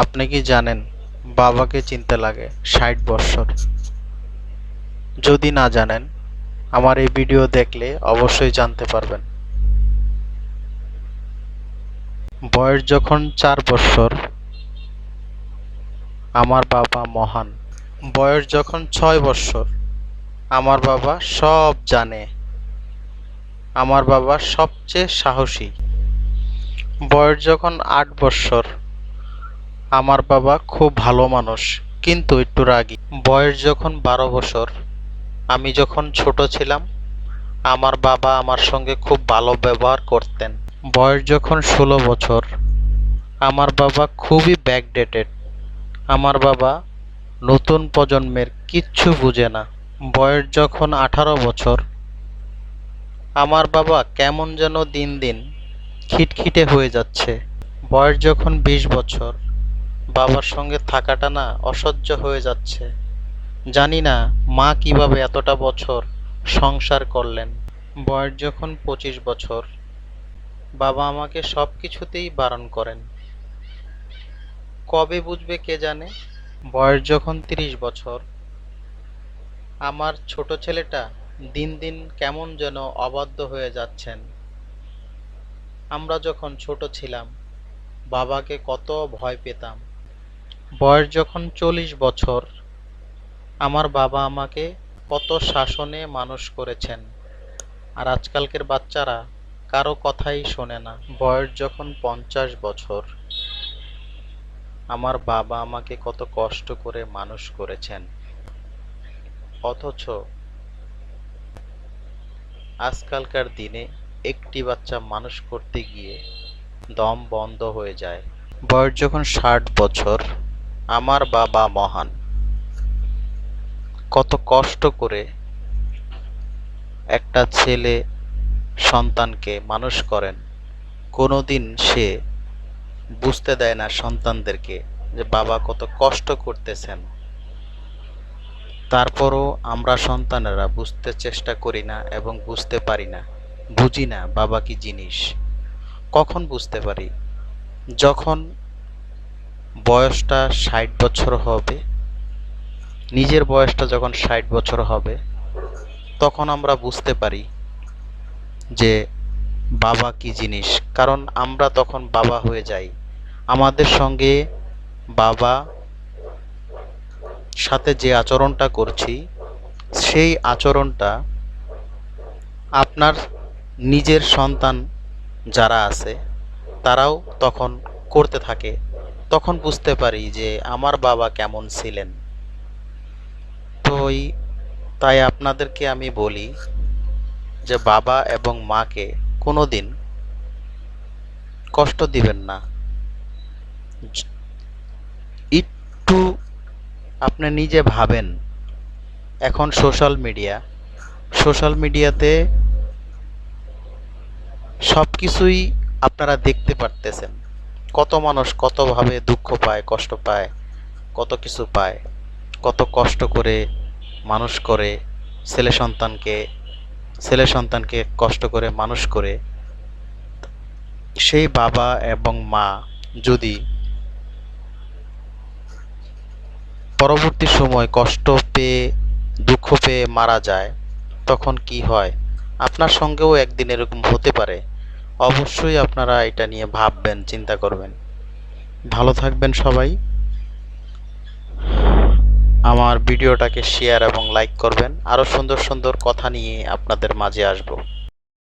আপনি কি জানেন বাবাকে চিনতে লাগে ৬০ বৎসর? যদি না জানেন, আমার এই ভিডিও দেখলে অবশ্যই জানতে পারবেন। বয়স যখন ৪ বৎসর, আমার বাবা মহান। বয়স যখন ৬ বৎসর, আমার বাবা সব জানে। আমার বাবা সবচেয়ে সাহসী। বয়স যখন ৮ বৎসর, আমার বাবা খুব ভালো মানুষ, কিন্তু একটু রাগী। বয়স যখন ১২ বছর, আমি যখন ছোট ছিলাম, আমার বাবা আমার সঙ্গে খুব ভালো ব্যবহার করতেন। বয়স যখন ১৬ বছর, আমার বাবা খুবই ব্যাকডেটেড। আমার বাবা নতুন প্রজন্মের কিচ্ছু বুঝে না। বয়স যখন ১৮ বছর, আমার বাবা কেমন যেন দিন দিন খিটখিটে হয়ে যাচ্ছে। বয়স যখন ২০ বছর, বাবার সঙ্গে থাকাটা না অসহ্য হয়ে যাচ্ছে। জানি না মা কিভাবে এতটা বছর সংসার করলেন। বয়স যখন ২৫ বছর, বাবা আমাকে সব কিছুতেই বারণ করেন। কবে বুঝবে কে জানে। বয়স যখন ৩০ বছর, আমার ছোট ছেলেটা দিন দিন কেমন যেন অবাধ্য হয়ে যাচ্ছেন। আমরা যখন ছোট ছিলাম, বাবাকে কত ভয় পেতাম। বয়স যখন ৪০ বছর, আমার বাবা আমাকে কত শাসনে মানুষ করেছেন। আর আজকালকের বাচ্চারা কারো কথাই শোনে না। বয়স যখন ৫০ বছর, আমার বাবা আমাকে কত কষ্ট করে মানুষ করেছেন। অথচ আজকালকার দিনে একটি বাচ্চা মানুষ করতে গিয়ে দম বন্ধ হয়ে যায়। বয়স যখন ৬০ বছর, আমার বাবা মহান। কত কষ্ট করে একটা ছেলে সন্তানকে মানুষ করেন। কোনোদিন সে বুঝতে দেয় না সন্তানদেরকে যে বাবা কত কষ্ট করতেছেন। তারপরও আমরা সন্তানেরা বুঝতে চেষ্টা করি না এবং বুঝতে পারি না, বুঝি না বাবা কি জিনিস। কখন বুঝতে পারি? যখন বয়সটা ৬০ বছর হবে, নিজের বয়সটা যখন ৬০ বছর হবে, তখন আমরা বুঝতে পারি যে বাবা কি জিনিস। কারণ আমরা তখন বাবা হয়ে যাই। আমাদের সঙ্গে বাবা সাথে যে আচরণটা করছি, সেই আচরণটা আপনার নিজের সন্তান যারা আছে তারাও তখন করতে থাকে। তখন বুঝতে পারি যে আমার বাবা কেমন ছিলেন। তো তাই আপনাদেরকে আমি বলি যে বাবা এবং মাকে কোনোদিন কষ্ট দিবেন না। একটু আপনি নিজে ভাবেন। এখন সোশ্যাল মিডিয়াতে সব কিছুই আপনারা দেখতে পারতেছেন। কত মানুষ কতভাবে দুঃখ পায়, কষ্ট পায়, কত কিছু পায়, কত কষ্ট করে মানুষ করে ছেলে সন্তানকে ছেলে সন্তানকে কষ্ট করে মানুষ করে। সেই বাবা এবং মা যদি পরবর্তী সময় কষ্ট পেয়ে দুঃখ পেয়ে মারা যায়, তখন কি হয়? আপনার সঙ্গেও একদিন এরকম হতে পারে। অবশ্যই আপনারা এটা নিয়ে ভাববেন, চিন্তা করবেন। ভালো থাকবেন সবাই। আমার ভিডিওটাকে শেয়ার এবং লাইক করবেন। আরো সুন্দর সুন্দর কথা নিয়ে আপনাদের মাঝে আসবো।